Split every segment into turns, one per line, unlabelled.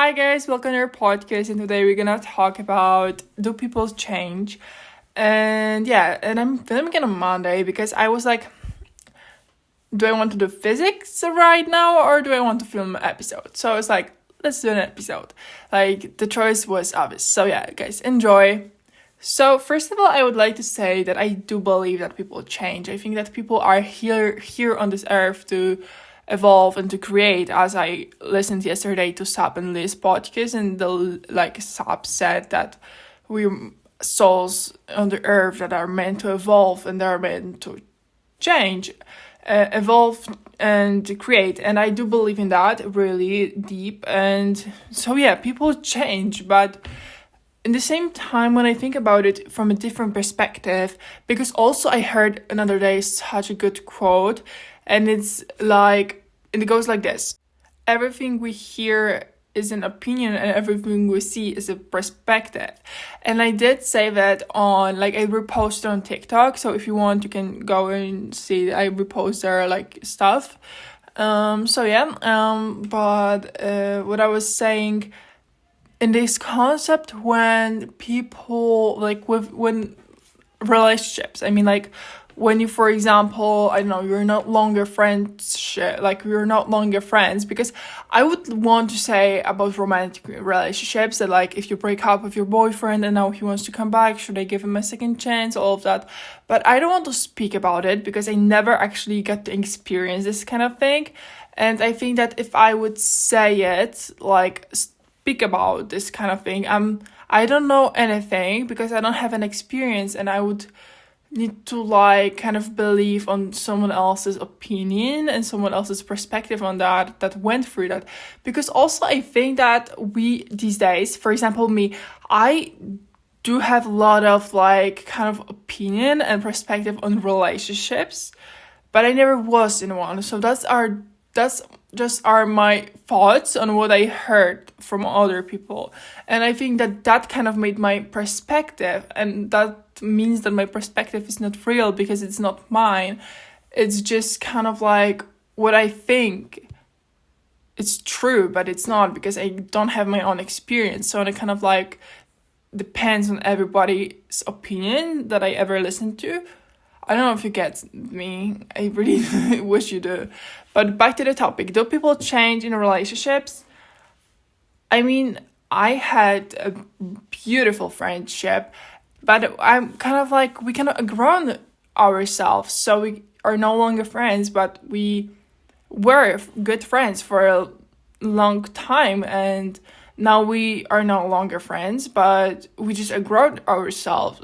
Hi guys, welcome to our podcast, and today we're gonna talk about do people change? And I'm filming it on Monday because I was like, do I want to do physics right now or do I want to film an episode? So it's like, let's do an episode. Like the choice was obvious. So yeah, guys, enjoy. So first of all, I would like to say that I do believe that people change. I think that people are here on this earth to evolve and to create. As I listened yesterday to Sap and Liz podcast, and Sap said that we're souls on the earth that are meant to evolve and they're meant to change, evolve and create. And I do believe in that really deep. And so yeah, people change, but in the same time, when I think about it from a different perspective, because also I heard another day such a good quote, and it goes like this: everything we hear is an opinion, and everything we see is a perspective. And I did say that I reposted on TikTok, so if you want, you can go and see. I repost there stuff. But what I was saying in this concept, when people when relationships, when you, for example, I don't know, you're no longer you're not longer friends, because I would want to say about romantic relationships that if you break up with your boyfriend and now he wants to come back, should I give him a second chance, all of that. But I don't want to speak about it because I never actually got to experience this kind of thing. And I think that if I would say it, speak about this kind of thing, I don't know anything because I don't have an experience, and I would need to kind of believe on someone else's opinion and someone else's perspective on that went through that. Because also I think that we these days, for example me, I do have a lot of kind of opinion and perspective on relationships, but I never was in one. So that's just are my thoughts on what I heard from other people. And I think that kind of made my perspective, and that means that my perspective is not real because it's not mine. It's just kind of what I think it's true, but it's not, because I don't have my own experience. So it kind of depends on everybody's opinion that I ever listened to. I don't know if you get me. I really wish you do. But back to the topic. Do people change in relationships? I had a beautiful friendship, but I'm kind of we cannot grow ourselves. So we are no longer friends, but we were good friends for a long time. And now we are no longer friends, but we just outgrow ourselves,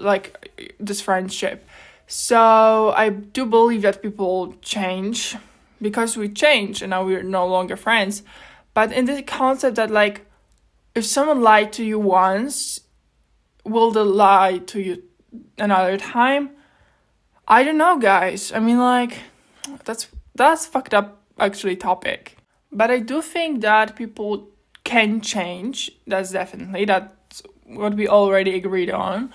this friendship. So I do believe that people change because we change and now we're no longer friends. But in the concept that if someone lied to you once, will they lie to you another time? I don't know, guys. That's fucked up actually topic. But I do think that people can change. That's what we already agreed on.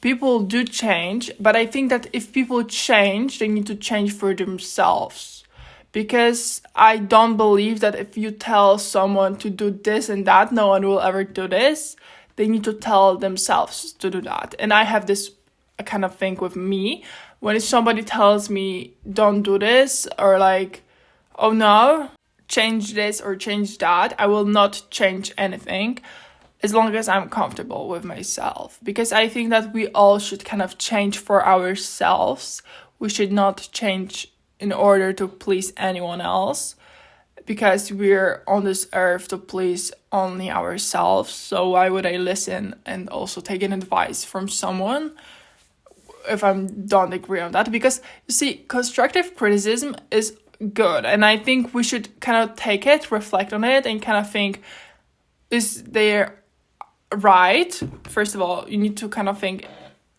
People do change, but I think that if people change, they need to change for themselves. Because I don't believe that if you tell someone to do this and that, no one will ever do this. They need to tell themselves to do that. And I have this kind of thing with me. When somebody tells me, don't do this, or oh no, change this or change that, I will not change anything as long as I'm comfortable with myself. Because I think that we all should kind of change for ourselves. We should not change in order to please anyone else, because we're on this earth to please only ourselves. So why would I listen and also take an advice from someone if I don't agree on that? Because you see, constructive criticism is good, and I think we should kind of take it, reflect on it, and kind of think, is there right? First of all, you need to kind of think,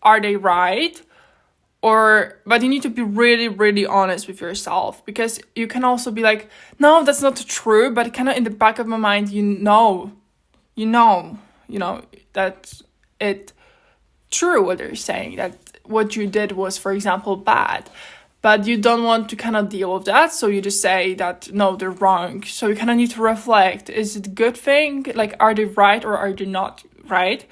are they right? But you need to be really, really honest with yourself, because you can also be no, that's not true, but kind of in the back of my mind, you know that it's true what they're saying, that what you did was, for example, bad. but you don't want to kind of deal with that, so you just say that no, they're wrong. So you kind of need to reflect, is it a good thing? Like, are they right or are they not right?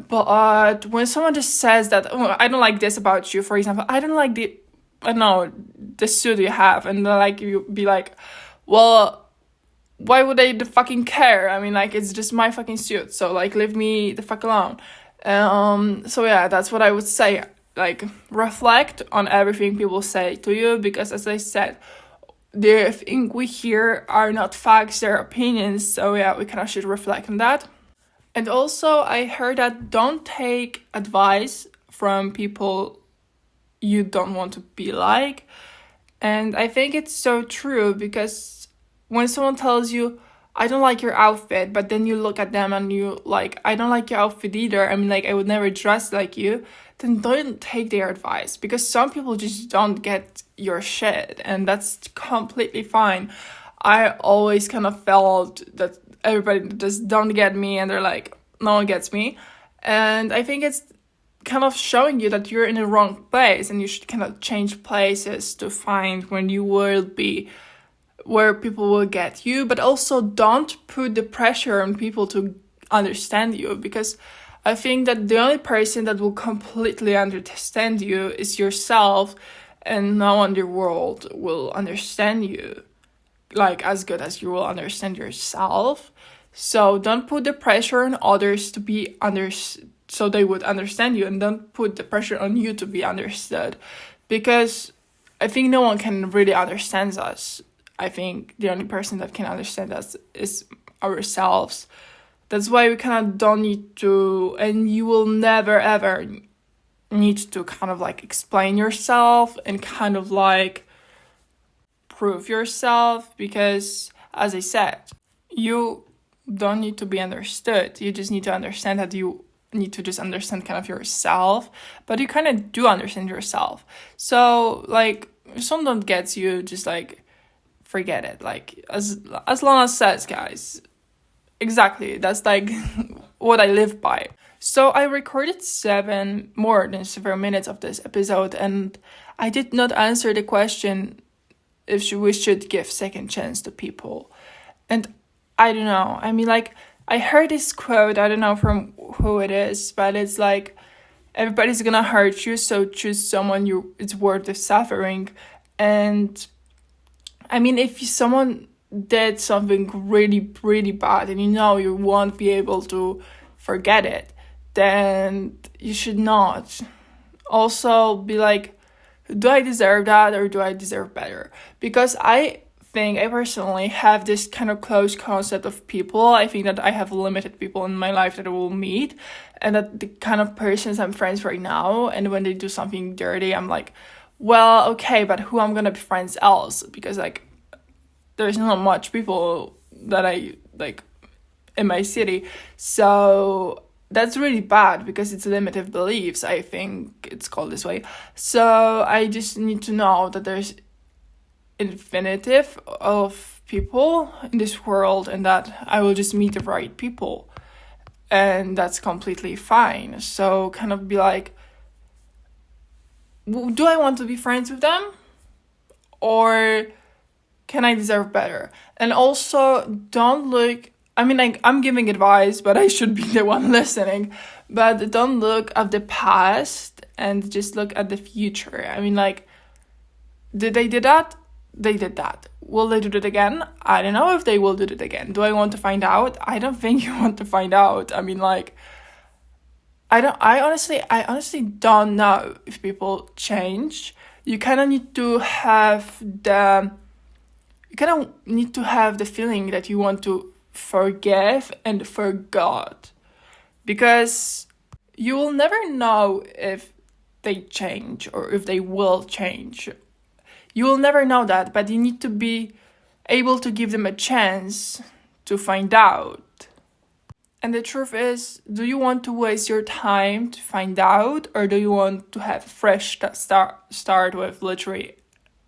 But when someone just says that, oh, I don't like this about you, for example, I don't like the suit you have, and then like you be like, well, why would they fucking care? I mean, like, it's just my fucking suit, so like leave me the fuck alone. So yeah, that's what I would say. Like, reflect on everything people say to you, because as I said, the thing we hear are not facts, they're opinions. So yeah, we kind of should reflect on that. And also, I heard that don't take advice from people you don't want to be like. And I think it's so true, because when someone tells you, I don't like your outfit, but then you look at them and you like, I don't like your outfit either, I mean, like, I would never dress like you, then don't take their advice, because some people just don't get your shit, and that's completely fine. I always kind of felt that everybody just don't get me, and they're like, no one gets me. And I think it's kind of showing you that you're in the wrong place, and you should kind of change places to find when you will be where people will get you. But also, don't put the pressure on people to understand you, because I think that the only person that will completely understand you is yourself, and no one in the world will understand you like as good as you will understand yourself. So don't put the pressure on others to be so they would understand you, and don't put the pressure on you to be understood, because I think no one can really understand us. I think the only person that can understand us is ourselves. That's why we kind of don't need to, and you will never ever need to kind of like explain yourself and kind of like prove yourself, because as I said, you don't need to be understood. You just need to understand that you need to just understand kind of yourself, but you kind of do understand yourself. So like, if someone gets you, just like forget it. Like, as long as says, guys, exactly, that's like what I live by. So I recorded more than 7 minutes of this episode, and I did not answer the question if we should give second chance to people. And I don't know. I mean, like, I heard this quote, I don't know from who it is, but it's like, everybody's gonna hurt you, so choose someone it's worth the suffering. And I mean, if someone did something really, really bad, and you know you won't be able to forget it, then you should not. Also be like, do I deserve that, or do I deserve better? Because I personally have this kind of close concept of people. I think that I have limited people in my life that I will meet, and that the kind of persons I'm friends right now, and when they do something dirty, I'm like, well, okay, but who I'm gonna be friends else? Because like, there's not much people that I like in my city. So that's really bad, because it's limited beliefs, I think it's called this way. So I just need to know that there's infinitive of people in this world, and that I will just meet the right people, and that's completely fine. So kind of be like, do I want to be friends with them, or can I deserve better? And also, don't look, I mean, like, I'm giving advice, but I should be the one listening. But don't look at the past, and just look at the future. I mean, like, did they do that? They did that. Will they do it again? I don't know if they will do it again. Do I want to find out? I don't think you want to find out. I mean, like, I honestly don't know if people change. You kind of need to have the feeling that you want to forgive and forgot, because you will never know if they change or if they will change. You will never know that, but you need to be able to give them a chance to find out. And the truth is, do you want to waste your time to find out, or do you want to have a fresh start with literally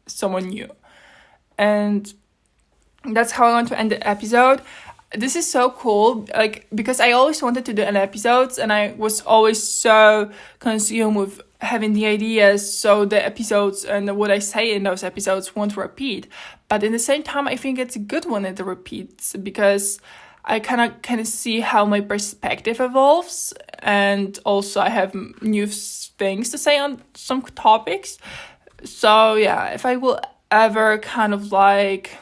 someone new? And that's how I want to end the episode. This is so cool, like, because I always wanted to do an episode, and I was always so consumed with having the ideas so the episodes and what I say in those episodes won't repeat. But in the same time, I think it's good when it repeats, because I kind of see how my perspective evolves, and also I have new things to say on some topics. So yeah, if I will ever kind of like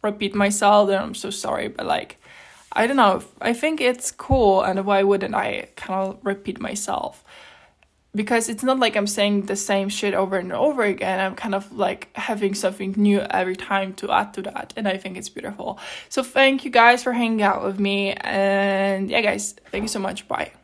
repeat myself, then I'm so sorry, but like, I don't know, I think it's cool, and why wouldn't I kind of repeat myself? Because it's not like I'm saying the same shit over and over again. I'm kind of like having something new every time to add to that, and I think it's beautiful. So thank you guys for hanging out with me, and yeah guys, thank you so much. Bye.